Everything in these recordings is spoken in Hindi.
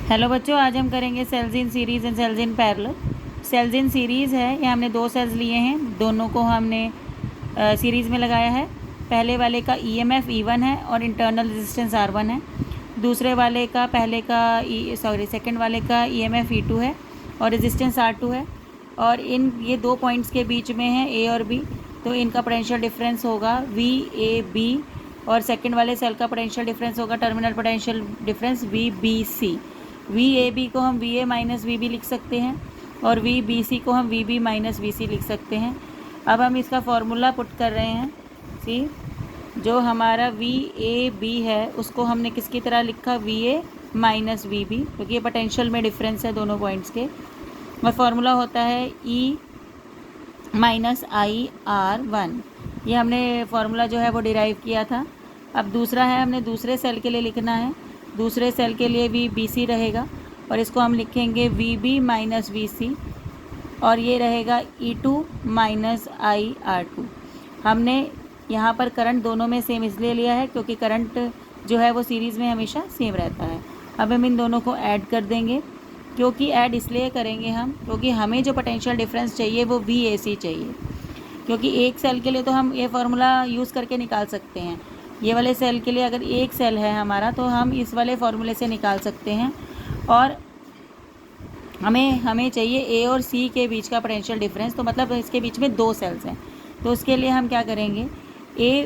हेलो बच्चों, आज हम करेंगे cells in series and cells in parallel. Cells in series है, ये हमने दो सेल्स लिए हैं, दोनों को हमने सीरीज़ में लगाया है। पहले वाले का ईएमएफ E1 है और इंटरनल रेजिस्टेंस R1 है। दूसरे वाले का सेकंड वाले का ईएमएफ E2 है और रेजिस्टेंस R2 है। और ये दो पॉइंट्स के बीच में है A और B, तो इनका पोटेंशियल डिफरेंस होगा VAB और सेकंड वाले सेल का पोटेंशियल डिफरेंस होगा terminal potential difference VBC। VAB को हम VA माइनस VB लिख सकते हैं और VBC को हम VB माइनस VC लिख सकते हैं। अब हम इसका फॉर्मूला पुट कर रहे हैं। सी जो हमारा VAB है उसको हमने किसकी तरह लिखा, VA माइनस VB, क्योंकि ये पोटेंशियल में डिफरेंस है दोनों पॉइंट्स के। और फार्मूला होता है E माइनस IR1। ये हमने फार्मूला जो है वो डिराइव किया था। अब दूसरा है, हमने दूसरे सेल के लिए लिखना है। दूसरे सेल के लिए VBC रहेगा और इसको हम लिखेंगे VB माइनस VC और ये रहेगा E2 माइनस IR2। हमने यहाँ पर करंट दोनों में सेम इसलिए लिया है क्योंकि करंट जो है वो सीरीज़ में हमेशा सेम रहता है। अब हम इन दोनों को ऐड कर देंगे, क्योंकि ऐड इसलिए करेंगे हम क्योंकि हमें जो पोटेंशियल डिफरेंस चाहिए वो VAC चाहिए। क्योंकि एक सेल के लिए तो हम ये फार्मूला यूज़ करके निकाल सकते हैं, ये वाले सेल के लिए अगर एक सेल है हमारा तो हम इस वाले फार्मूले से निकाल सकते हैं। और हमें चाहिए A और C के बीच का पोटेंशियल डिफरेंस, तो मतलब इसके बीच में दो सेल्स हैं, तो उसके लिए हम क्या करेंगे,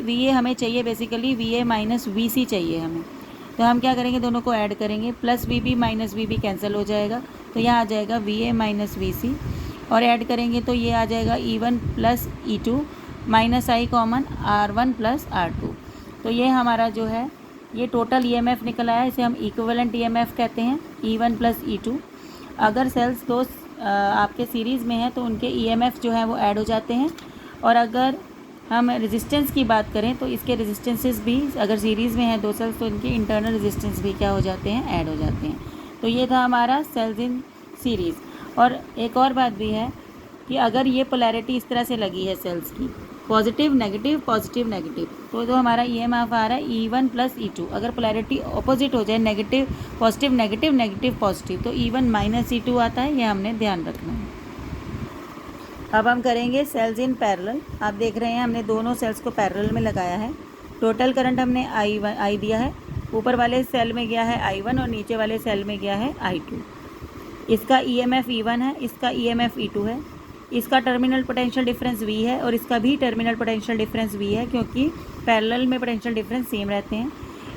VA हमें चाहिए, बेसिकली VA माइनस VC चाहिए हमें। तो हम क्या करेंगे, दोनों को ऐड करेंगे, plus VB minus VB cancel हो जाएगा, तो यहाँ आ जाएगा VA माइनस VC और ऐड करेंगे तो ये आ जाएगा E1 plus E2 minus I common R1 plus R2। तो ये हमारा जो है ये टोटल EMF निकल आया, इसे हम इक्विवेलेंट EMF कहते हैं, E1 प्लस E2। अगर सेल्स दो आपके सीरीज़ में है तो उनके EMF जो है वो ऐड हो जाते हैं। और अगर हम रेजिस्टेंस की बात करें तो इसके रेजिस्टेंसेस भी, अगर सीरीज़ में है दो सेल्स तो इनके इंटरनल रेजिस्टेंस भी क्या हो जाते हैं, ऐड हो जाते हैं। तो ये था हमारा सेल्स इन सीरीज़। और एक और बात भी है कि अगर ये पोलैरिटी इस तरह से लगी है सेल्स की, पॉजिटिव नेगेटिव, तो हमारा EMF आ रहा है E1 प्लस E2। अगर पोलैरिटी ऑपोजिट हो जाए, negative positive negative, negative positive, तो E1 माइनस E2 आता है, ये हमने ध्यान रखना है। अब हम करेंगे सेल्स इन पैरेलल। आप देख रहे हैं हमने दोनों सेल्स को पैरेलल में लगाया है। टोटल करंट हमने I दिया है, ऊपर वाले सेल में गया है I1 और नीचे वाले सेल में गया है I2। इसका EMF E1 है, इसका EMF E2 है, इसका टर्मिनल पोटेंशियल डिफरेंस V है और इसका भी टर्मिनल पोटेंशियल डिफरेंस V है, क्योंकि पैरेलल में पोटेंशियल डिफरेंस सेम रहते हैं।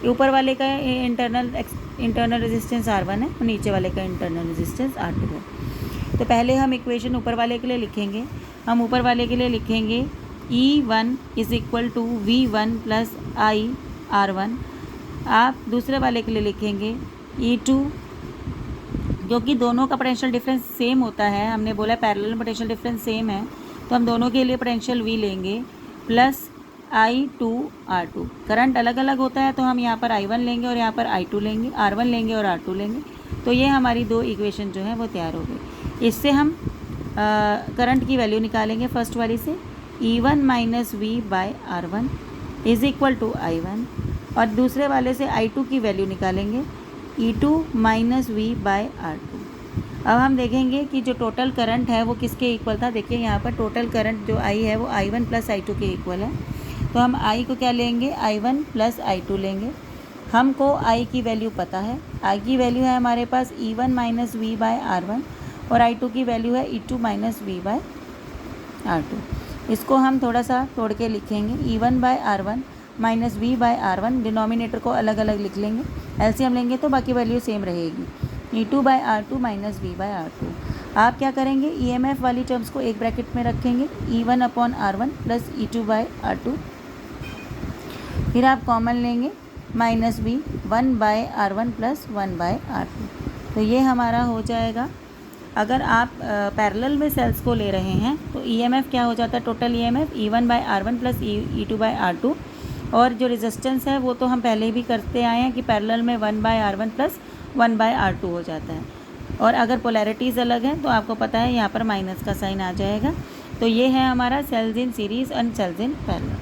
ऊपर वाले का इंटरनल रेजिस्टेंस R1 है और नीचे वाले का इंटरनल रेजिस्टेंस R2 है। तो पहले हम इक्वेशन ऊपर वाले के लिए लिखेंगे। हम ऊपर वाले के लिए लिखेंगे E1 is equal to V1 plus IR1। आप दूसरे वाले के लिए लिखेंगे E2, क्योंकि दोनों का पोटेंशियल डिफरेंस सेम होता है, हमने बोला पैरेलल पोटेंशियल डिफरेंस सेम है, तो हम दोनों के लिए पोटेंशियल V लेंगे प्लस I2 R2। करंट अलग अलग होता है तो हम यहाँ पर I1 लेंगे और यहाँ पर I2 लेंगे, R1 लेंगे और R2 लेंगे। तो ये हमारी दो इक्वेशन जो है वो तैयार हो गई। इससे हम करंट की वैल्यू निकालेंगे। फर्स्ट वाली से E1 minus V by R1 is equal to I1 और दूसरे वाले से I2 की वैल्यू निकालेंगे, E2 minus V bye R2। अब हम देखेंगे कि जो टोटल करंट है वो किसके इक्वल था। देखिए यहाँ पर टोटल करंट जो I है वो I1 प्लस I2 के इक्वल है, तो हम I को क्या लेंगे, I1 प्लस I2 लेंगे। हमको I की वैल्यू पता है, I की वैल्यू है हमारे पास E1 minus V by R1 और I2 की वैल्यू है E2 minus V bye R2। इसको हम थोड़ा सा तोड़ के लिखेंगे, E1 by R1 minus V by R1, denominator को अलग अलग लिख लेंगे, एलसीएम लेंगे तो बाकी वैल्यू सेम रहेगी, E2 by R2 minus V bye R2। आप क्या करेंगे, EMF वाली टर्म्स को एक ब्रैकेट में रखेंगे, E1 upon R1 plus E2 by R2, फिर आप कॉमन लेंगे minus V 1 by R1 plus 1 by R2। तो ये हमारा हो जाएगा। अगर आप पैरेलल में सेल्स को ले रहे हैं तो EMF क्या हो जाता है, total EMF E1 by R1 plus E2 by R2। और जो रेजिस्टेंस है वो तो हम पहले भी करते आए हैं कि पैरेलल में 1 by R1 plus 1 by R2 हो जाता है। और अगर पोलैरिटीज़ अलग हैं तो आपको पता है यहाँ पर माइनस का साइन आ जाएगा। तो ये है हमारा cells in series and cells in parallel.